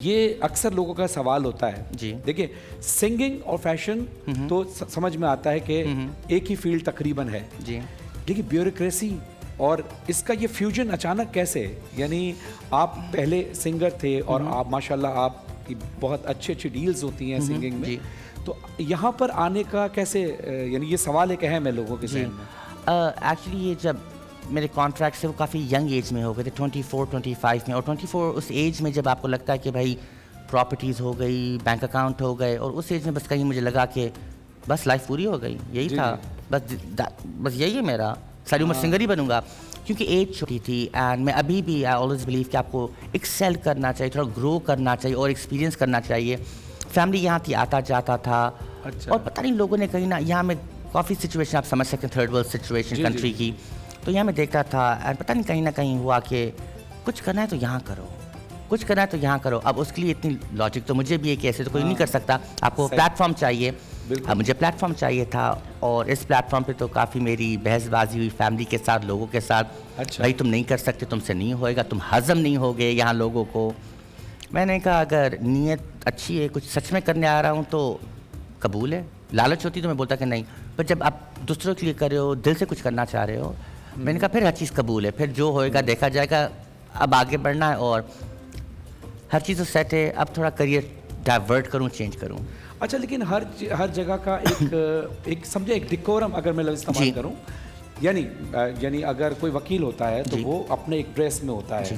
یہ اکثر لوگوں کا سوال ہوتا ہے جی دیکھیں سنگنگ اور فیشن تو سمجھ میں آتا ہے کہ ایک ہی فیلڈ تقریباً ہے جی لیکن بیوروکریسی اور اس کا یہ فیوژن اچانک کیسے یعنی آپ پہلے سنگر تھے اور آپ ماشاءاللہ آپ کی بہت اچھی ڈیلز ہوتی ہیں سنگنگ میں تو یہاں پر آنے کا کیسے یعنی یہ سوال ایک اہم ہے لوگوں کے ذہن میں ایکچولی یہ جب میرے کانٹریکٹ سے وہ کافی ینگ ایج میں ہو گئے تھے 24-25 میں اور 24 اس ایج میں جب آپ کو لگتا ہے کہ بھائی پراپرٹیز ہو گئی بینک اکاؤنٹ ہو گئے اور اس ایج میں بس کہیں مجھے لگا کہ بس لائف پوری ہو گئی یہی تھا بس یہی ہے میرا ساری عمر سنگر ہی بنوں گا کیونکہ ایج چھوٹی تھی اینڈ میں ابھی بھی آئی آلویز بلیو کہ آپ کو ایکسیل کرنا چاہیے تھوڑا گرو کرنا چاہیے اور ایکسپیرینس کرنا چاہیے فیملی یہاں تھی آتا جاتا تھا اور پتہ نہیں لوگوں نے کہیں نہ یہاں میں کافی سچویشن آپ سمجھ سکتے ہیں تھرڈ ورلڈ سچویشن کنٹری کی تو یہاں میں دیکھتا تھا اینڈ پتہ نہیں کہیں نہ کہیں ہوا کہ کچھ کرنا ہے تو یہاں کرو کچھ کرنا ہے تو یہاں کرو اب اس کے لیے اتنی لاجک تو مجھے بھی ہے کہ ایسے تو کوئی نہیں کر سکتا آپ کو پلیٹ فارم چاہیے اب مجھے پلیٹ فارم چاہیے تھا اور اس پلیٹ فارم پہ تو کافی میری بحث بازی ہوئی فیملی کے ساتھ لوگوں کے ساتھ بھائی تم نہیں کر سکتے تم سے نہیں ہوئے گا تم ہضم نہیں ہوگے یہاں لوگوں کو میں نے کہا اگر نیت اچھی ہے کچھ سچ میں کرنے آ رہا ہوں تو قبول ہے لالچ ہوتی تو میں بولتا کہ نہیں پر جب آپ دوسروں کے لیے کر رہے ہو دل سے کچھ کرنا چاہ رہے ہو میں نے کہا پھر ہر چیز قبول ہے پھر جو ہوئے گا دیکھا جائے گا اب آگے بڑھنا ہے اور ہر چیز تو سیٹ ہے اب تھوڑا کریئر ڈائیورٹ کروں چینج کروں اچھا لیکن ہر جگہ کا ایک سمجھے ایک ڈیکورم اگر میں لفظ استعمال کروں یعنی اگر کوئی وکیل ہوتا ہے تو وہ اپنے ایک ڈریس میں ہوتا ہے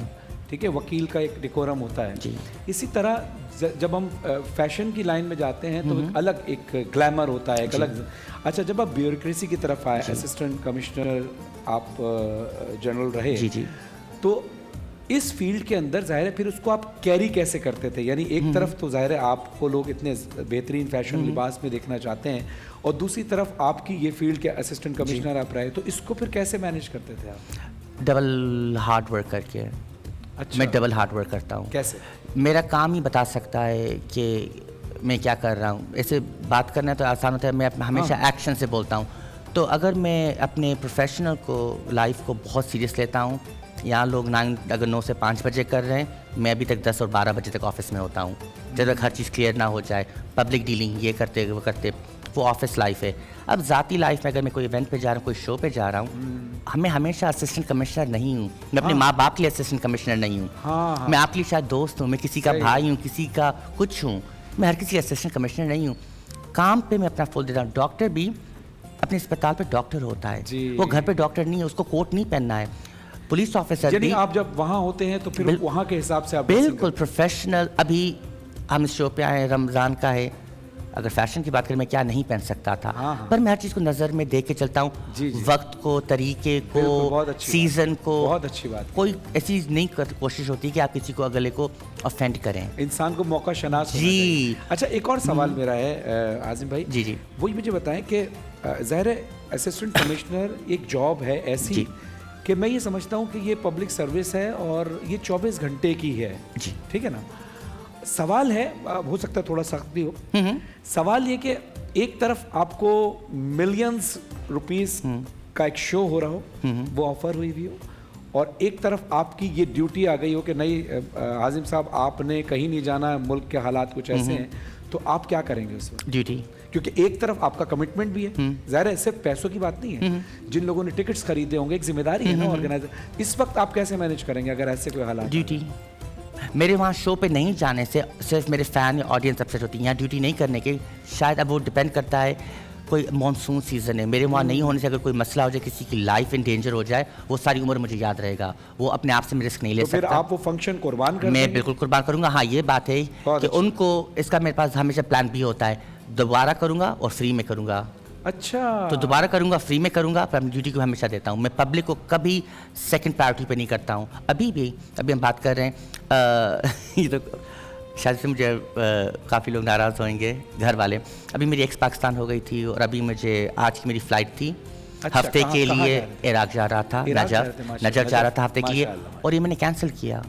ٹھیک ہے وکیل کا ایک ڈیکورم ہوتا ہے اسی طرح جب ہم فیشن کی لائن میں جاتے ہیں تو ایک الگ ایک گلیمر ہوتا ہے ایک الگ اچھا جب آپ بیوروکریسی کی طرف آئے اسسٹنٹ کمشنر آپ جنرل رہے تو اس فیلڈ کے اندر ظاہر ہے پھر اس کو آپ کیری کیسے کرتے تھے یعنی ایک طرف تو ظاہر ہے آپ کو لوگ اتنے بہترین فیشن لباس میں دیکھنا چاہتے ہیں اور دوسری طرف آپ کی یہ فیلڈ کے اسسٹنٹ کمشنر آپ رہے تو اس کو پھر کیسے مینیج کرتے تھے آپ ڈبل ہارڈ ورک کر کے میں ڈبل ہارڈ ورک کرتا ہوں کیسے میرا کام ہی بتا سکتا ہے کہ میں کیا کر رہا ہوں ایسے بات کرنا تو آسان ہوتا ہے میں ہمیشہ ایکشن سے بولتا ہوں تو اگر میں اپنے پروفیشنل کو لائف کو بہت سیریس لیتا ہوں یہاں لوگ اگر 9 سے 5 بجے کر رہے ہیں میں ابھی تک 10 اور 12 بجے تک آفس میں ہوتا ہوں جب تک ہر چیز کلیئر نہ ہو جائے پبلک ڈیلنگ یہ کرتے وہ کرتے وہ آفس لائف ہے اب ذاتی لائف میں اگر میں کوئی ایونٹ پہ جا رہا ہوں کوئی شو پہ جا رہا ہوں میں ہمیشہ اسسٹنٹ کمشنر نہیں ہوں میں اپنے ماں باپ کے لیے اسسٹنٹ کمشنر نہیں ہوں میں آپ کے لیے شاید دوست ہوں میں کسی کا بھائی ہوں کسی کا کچھ ہوں میں ہر کسی اسسٹنٹ کمشنر نہیں ہوں کام پہ میں اپنا فل دیتا ہوں ڈاکٹر بھی اپنے اسپتال پہ ڈاکٹر ہوتا ہے وہ گھر پہ ڈاکٹر نہیں ہے اس کو کوٹ نہیں پہننا ہے پولیس آفیسر یعنی آپ جب وہاں ہوتے ہیں تو پھر وہاں کے حساب سے آپ بالکل پروفیشنل ابھی ہم اس شو پہ آئے ہیں رمضان کا ہے اگر فیشن کی بات کریں میں کیا نہیں پہن سکتا تھا پر میں ہر چیز کو نظر میں دیکھ کے چلتا ہوں وقت کو طریقے کو سیزن کو بہت اچھی بات کوئی ایسی نہیں کوشش ہوتی کہ آپ کسی کو اگلے کو افینڈ کریں انسان کو موقع شناس ہونا چاہیے اچھا ایک اور سوال میرا ہے عاظم بھائی جی وہی مجھے بتائیں کہ ظاہر ہے اسسٹنٹ کمشنر ایک جاب ہے ایسی کہ میں یہ سمجھتا ہوں کہ یہ پبلک سروس ہے اور یہ 24 گھنٹے کی ہے ٹھیک ہے نا سوال ہے ہو سکتا ہے تھوڑا سخت بھی ہو سوال یہ کہ ایک طرف آپ کو ملینز روپیز کا ایک شو ہو رہا ہو وہ آفر ہوئی بھی ہو اور ایک طرف آپ کی یہ ڈیوٹی آ گئی ہو کہ نہیں عاظم صاحب آپ نے کہیں نہیں جانا ملک کے حالات کچھ ایسے ہیں تو آپ کیا کریں گے اس وقت ڈیوٹی کیونکہ ایک طرف آپ کا کمٹمنٹ بھی ہے ظاہر ہے صرف پیسوں کی بات نہیں ہے جن لوگوں نے ٹکٹس خریدے ہوں گے ایک ذمہ داری ہے نا آرگنائزر اس وقت آپ کیسے مینیج کریں گے اگر ایسے کوئی حالات ڈیوٹی میرے وہاں شو پہ نہیں جانے سے صرف میرے فین یا آڈینس اپسیٹ ہوتی ہے یہاں ڈیوٹی نہیں کرنے کے شاید اب وہ ڈپینڈ کرتا ہے کوئی مانسون سیزن ہے میرے وہاں نہیں ہونے سے اگر کوئی مسئلہ ہو جائے کسی کی لائف ان ڈینجر ہو جائے وہ ساری عمر مجھے یاد رہے گا وہ اپنے آپ سے میں رسک نہیں لے سکتا پھر آپ وہ فنکشن قربان کریں میں بالکل قربان کروں گا ہاں یہ بات ہے کہ ان کو اس کا میرے پاس ہمیشہ پلان بھی ہوتا ہے دوبارہ کروں گا اور فری میں کروں گا اچھا تو دوبارہ کروں گا فری میں کروں گا پر اپنی ڈیوٹی کو ہمیشہ دیتا ہوں میں پبلک کو کبھی سیکنڈ پرائرٹی پہ نہیں کرتا ہوں ابھی ہم بات کر رہے ہیں یہ تو شاید سے مجھے کافی لوگ ناراض ہوئیں گے گھر والے ابھی میری ایکس پاکستان ہو گئی تھی اور ابھی مجھے آج کی میری فلائٹ تھی ہفتے کے لیے عراق جا رہا تھا نجف جا رہا تھا ہفتے کے لیے اور یہ میں نے کینسل کیا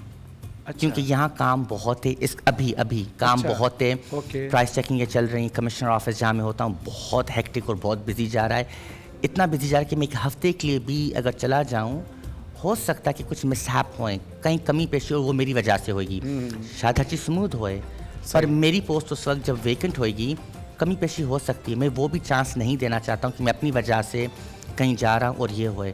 کیونکہ یہاں کام بہت ہے ابھی کام بہت ہے پرائس چیکنگ چل رہی کمشنر آفس جہاں میں ہوتا ہوں بہت ہیکٹک اور بہت بزی جا رہا ہے اتنا بزی جا رہا ہے کہ میں ایک ہفتے کے لیے بھی اگر چلا جاؤں ہو سکتا ہے کہ کچھ مسہیپ ہوئیں, کہیں کمی پیشی ہو, وہ میری وجہ سے ہوئے گی. شاید ہر چیز اسموتھ ہوئے, پر میری پوسٹ اس وقت جب ویکنٹ ہوئے گی کمی پیشی ہو سکتی ہے. میں وہ بھی چانس نہیں دینا چاہتا ہوں کہ میں اپنی وجہ سے کہیں جا رہا ہوں اور یہ ہوئے.